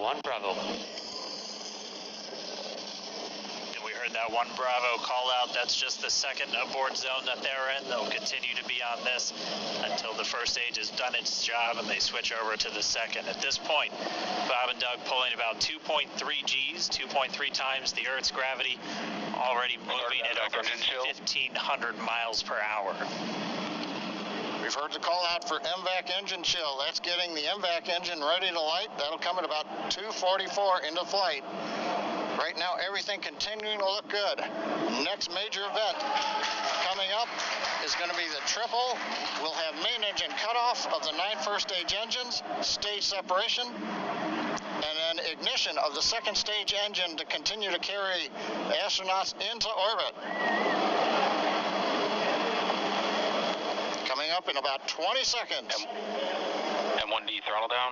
1 Bravo. That 1 Bravo call out, that's just the second abort zone that they're in. They'll continue to be on this until the first stage has done its job and they switch over to the second. At this point, Bob and Doug pulling about 2.3 Gs, 2.3 times the Earth's gravity, already moving at over 1,500 miles per hour. We've heard the call out for MVAC engine chill. That's getting the MVAC engine ready to light. That'll come at about 2:44 into flight. Right now, everything continuing to look good. Next major event coming up is going to be the triple. We'll have main engine cutoff of the 9 first stage engines, stage separation, and then ignition of the second stage engine to continue to carry astronauts into orbit. Coming up in about 20 seconds. M1D throttle down.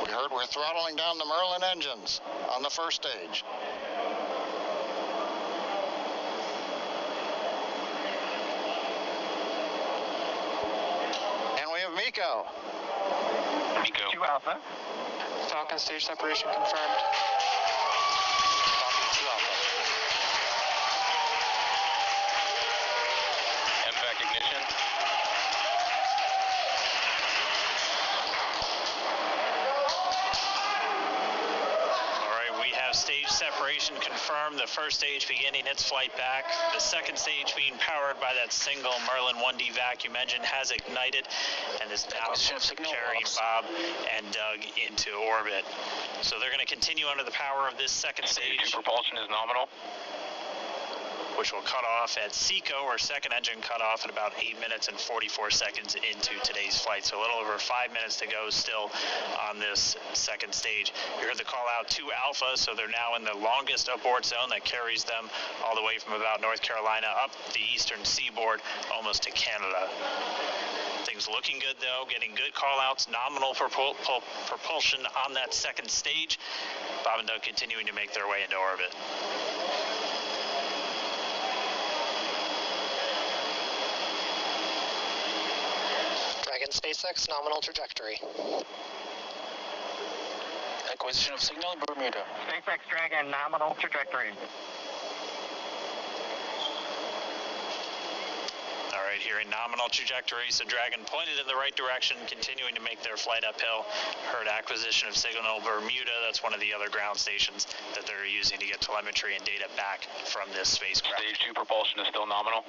We heard we're throttling down the Merlin engines on the first stage. And we have MECO. MECO. 2 Alpha. Falcon stage separation confirmed. Falcon 2 Alpha. MVAC ignition. Stage separation confirmed, the first stage beginning its flight back. The second stage being powered by that single Merlin 1D vacuum engine has ignited and is now carrying Bob and Doug into orbit. So they're going to continue under the power of this second stage. Propulsion is nominal. Which will cut off at SECO, or second engine cut off, at about 8 minutes and 44 seconds into today's flight. So a little over 5 minutes to go still on this second stage. You heard the call out to Alpha, so they're now in the longest abort zone that carries them all the way from about North Carolina up the eastern seaboard, almost to Canada. Things looking good though, getting good call outs, nominal propulsion on that second stage. Bob and Doug continuing to make their way into orbit. Dragon SpaceX, nominal trajectory. Acquisition of signal in Bermuda. SpaceX Dragon, nominal trajectory. All right, here in nominal trajectory, so Dragon pointed in the right direction, continuing to make their flight uphill. Heard acquisition of signal Bermuda. That's one of the other ground stations that they're using to get telemetry and data back from this spacecraft. Stage 2 propulsion is still nominal.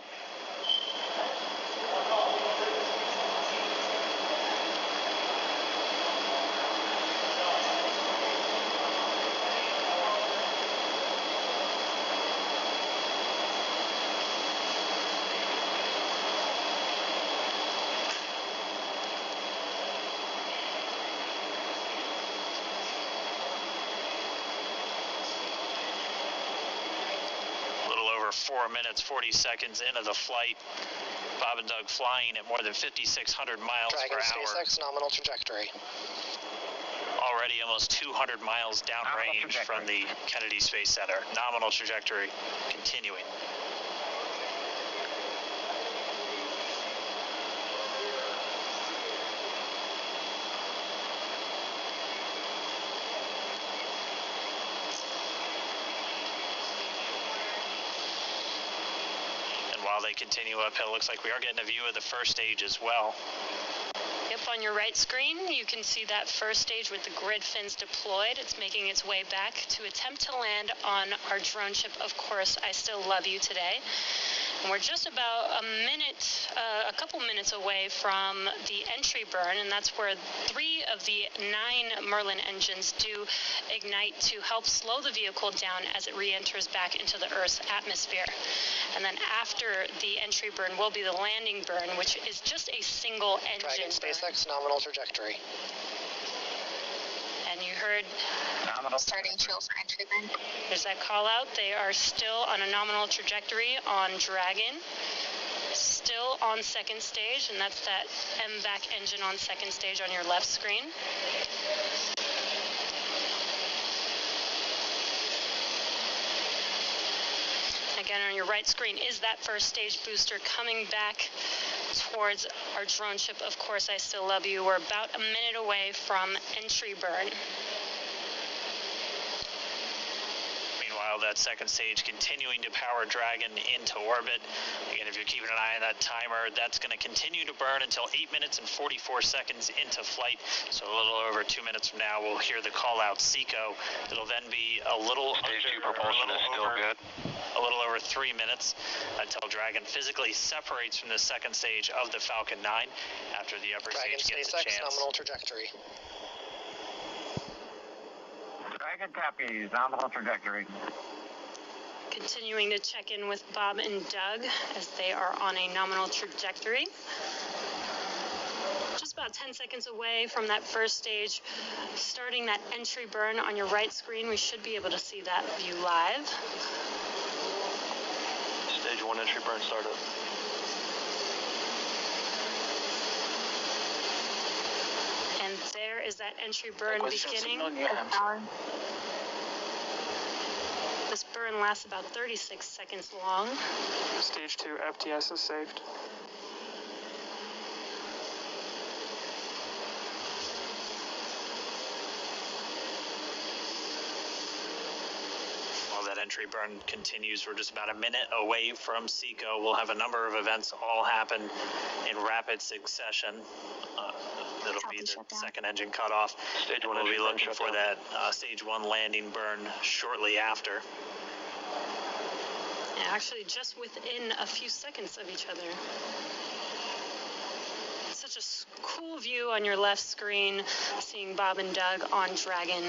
Little over 4 minutes, 40 seconds into the flight. Bob and Doug flying at more than 5,600 miles Dragon per hour. SpaceX, nominal trajectory. Already almost 200 miles downrange from the Kennedy Space Center. Nominal trajectory continuing. While they continue uphill, looks like we are getting a view of the first stage as well. Yep, on your right screen, you can see that first stage with the grid fins deployed. It's making its way back to attempt to land on our drone ship, Of Course, I Still Love You Today. And we're just about a couple minutes away from the entry burn, and that's where 3 of the 9 Merlin engines do ignite to help slow the vehicle down as it re-enters back into the Earth's atmosphere. And then after the entry burn will be the landing burn, which is just a single engine Dragon SpaceX, nominal trajectory. And you heard starting chill for entry burn. There's that call out. They are still on a nominal trajectory on Dragon. Still on second stage, and that's that MVAC engine on second stage on your left screen. Again, on your right screen is that first stage booster coming back towards our drone ship, Of Course I Still Love You. We're about a minute away from entry burn. Meanwhile, that second stage continuing to power Dragon into orbit. Again, if you're keeping an eye on that timer, that's going to continue to burn until 8 minutes and 44 seconds into flight. So a little over 2 minutes from now, we'll hear the call out Seco. It'll then be a little Stage 2 propulsion is still good. A little over 3 minutes until Dragon physically separates from the second stage of the Falcon 9 after the upper Dragon stage gets a SpaceX, chance. nominal trajectory. Dragon copies, nominal trajectory. Continuing to check in with Bob and Doug as they are on a nominal trajectory. Just about 10 seconds away from that first stage, starting that entry burn on your right screen. We should be able to see that view live. Stage 1 entry burn startup. And there is that entry burn Acquisition of beginning. signal units. This burn lasts about 36 seconds long. Stage 2 FTS is saved. While that entry burn continues, we're just about a minute away from Seco. We'll have a number of events all happen in rapid succession. That'll be the second engine cutoff. Stage 1 We'll be engine burn looking for shutdown. that stage 1 landing burn shortly after. Yeah, actually, just within a few seconds of each other. Such a cool view on your left screen, seeing Bob and Doug on Dragon.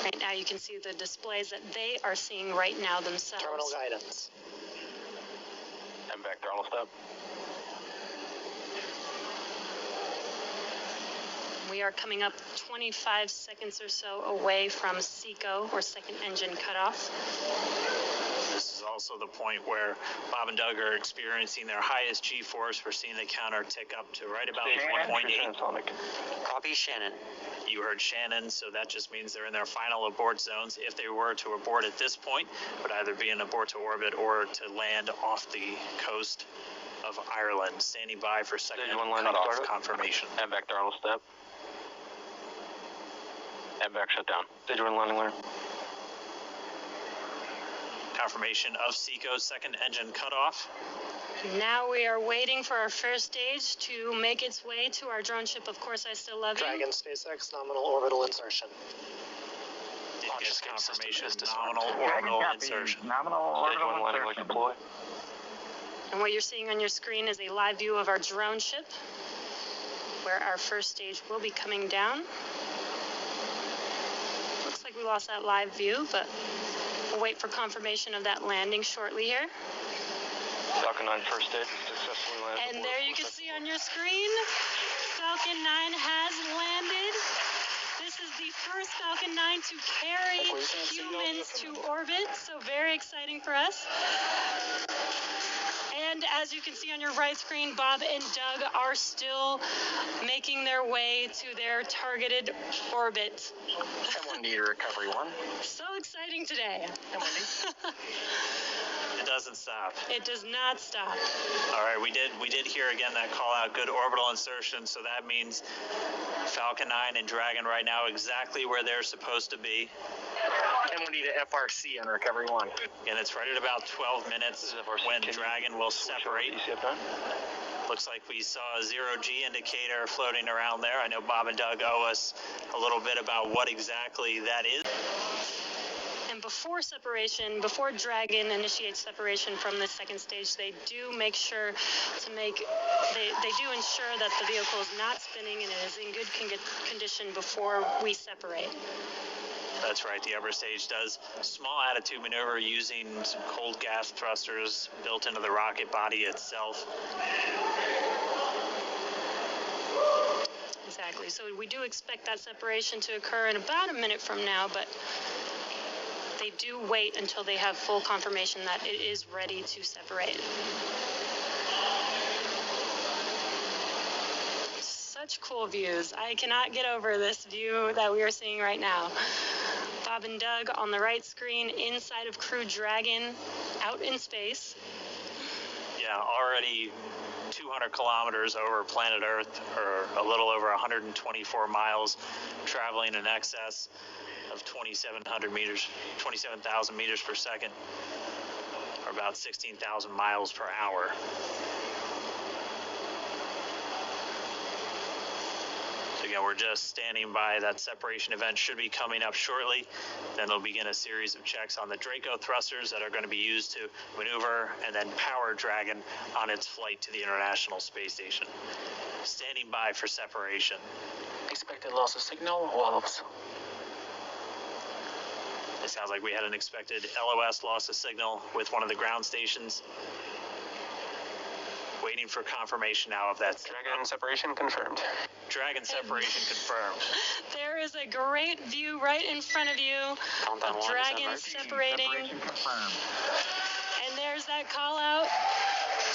Right now, you can see the displays that they are seeing right now themselves. Terminal guidance. MVAC throttle step. We are coming up 25 seconds or so away from Seco, or second engine cutoff. This is also the point where Bob and Doug are experiencing their highest G-force. We're seeing the counter tick up to right about 1.8. Copy Shannon. You heard Shannon, so that just means they're in their final abort zones. If they were to abort at this point, would either be an abort to orbit or to land off the coast of Ireland. Standing by for second Stage 1 landing cutoff startup. confirmation. MVAC throttle step. MVAC shutdown. Stage 1 landing learn. Confirmation of Seco's second engine cutoff. Now we are waiting for our first stage to make its way to our drone ship, Of Course I Still Love You. Dragon SpaceX, nominal orbital insertion. Did Launch get escape system confirmation is disarmed. nominal Dragon orbital copies, insertion. nominal Stage 1 orbital landing like insertion. deploy. And what you're seeing on your screen is a live view of our drone ship, where our first stage will be coming down. Looks like we lost that live view, but we'll wait for confirmation of that landing shortly here. Falcon 9 first stage successfully landed. And there you can see on your screen, Falcon 9 has landed. This is the first Falcon 9 to carry humans to orbit, so very exciting for us. And as you can see on your right screen, Bob and Doug are still making their way to their targeted orbit. M1D to recovery 1. So exciting today. It doesn't stop. It does not stop. All right, we did hear again that call out, good orbital insertion, so that means Falcon 9 and Dragon right now exactly where they're supposed to be. M1D to FRC on recovery 1. And it's right at about 12 minutes This is FRC. when Can you Dragon will switch over separate. to DCF9? Looks like we saw a 0G indicator floating around there. I know Bob and Doug owe us a little bit about what exactly that is. And before separation, before Dragon initiates separation from the second stage, they do make sure to they do ensure that the vehicle is not spinning and it is in good condition before we separate. That's right, the upper stage does small attitude maneuver using some cold gas thrusters built into the rocket body itself. Exactly. So we do expect that separation to occur in about a minute from now, but they do wait until they have full confirmation that it is ready to separate. Such cool views. I cannot get over this view that we are seeing right now. Bob and Doug on the right screen inside of Crew Dragon out in space. Yeah, already 200 kilometers over planet Earth, or a little over 124 miles, traveling in excess of 2,700 meters, 27,000 meters per second, or about 16,000 miles per hour. So again, we're just standing by. That separation event should be coming up shortly. Then they'll begin a series of checks on the Draco thrusters that are going to be used to maneuver and then power Dragon on its flight to the International Space Station. Standing by for separation. Expected loss of signal, Wolves. It sounds like we had an expected LOS, loss of signal, with one of the ground stations. Waiting for confirmation now of that. Dragon separation confirmed. Dragon separation confirmed. There is a great view right in front of you Countdown of one, Dragon is that right? separating. Separation confirmed. And there's that call out.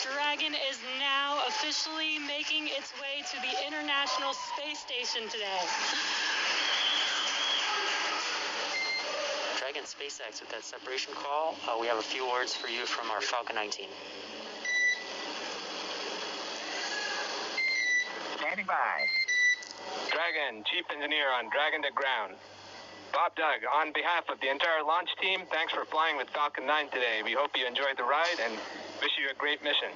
Dragon is now officially making its way to the International Space Station today. Dragon SpaceX with that separation call. We have a few words for you from our Falcon 19. Standing by. Dragon, Chief Engineer on Dragon to ground. Bob Doug, on behalf of the entire launch team, thanks for flying with Falcon 9 today. We hope you enjoyed the ride and wish you a great mission.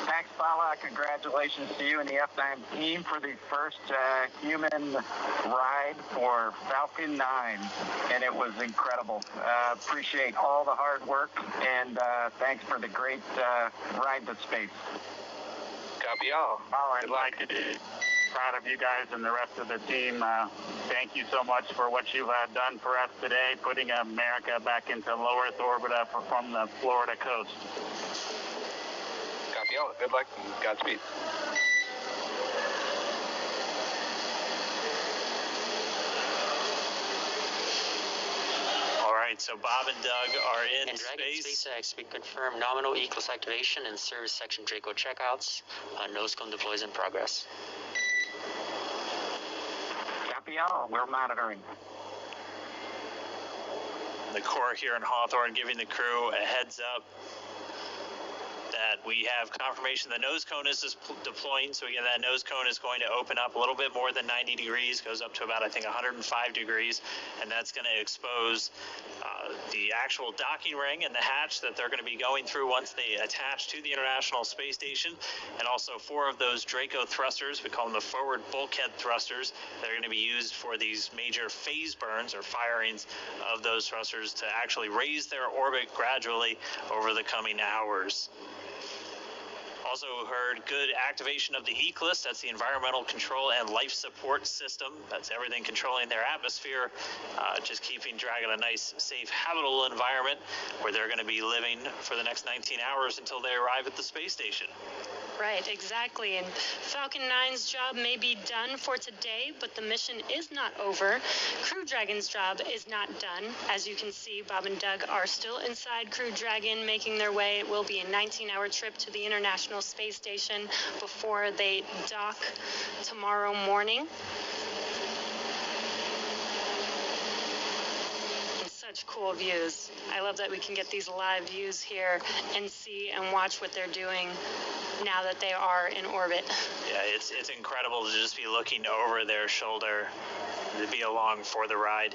Thanks, Paula. Congratulations to you and the F9 team for the first human ride for Falcon 9. And it was incredible. Appreciate all the hard work, and thanks for the great ride to space. Copy all. I'd like to be proud of you guys and the rest of the team. Thank you so much for what you have done for us today, putting America back into low Earth orbit from the Florida coast. Copy all. Good luck. Godspeed. All right, so Bob and Doug are in And Dragon space. SpaceX, we confirm nominal ECLS activation and service section Draco checkouts. Nose cone deploys in progress. Copy all. We're monitoring. The Corps here in Hawthorne giving the crew a heads up that we have confirmation the nose cone is deploying. So again, that nose cone is going to open up a little bit more than 90 degrees, goes up to about, I think, 105 degrees, and that's going to expose the actual docking ring and the hatch that they're going to be going through once they attach to the International Space Station, and also 4 of those Draco thrusters, we call them the forward bulkhead thrusters, that are going to be used for these major phase burns or firings of those thrusters to actually raise their orbit gradually over the coming hours. Also heard good activation of the ECLS, that's the Environmental Control and Life Support System. That's everything controlling their atmosphere, just keeping Dragon a nice, safe, habitable environment where they're going to be living for the next 19 hours until they arrive at the space station. Right, exactly. And Falcon 9's job may be done for today, but the mission is not over. Crew Dragon's job is not done. As you can see, Bob and Doug are still inside Crew Dragon, making their way. It will be a 19-hour trip to the International Space Station before they dock tomorrow morning. Such cool views. I love that we can get these live views here and see and watch what they're doing now that they are in orbit. Yeah, it's incredible to just be looking over their shoulder, to be along for the ride.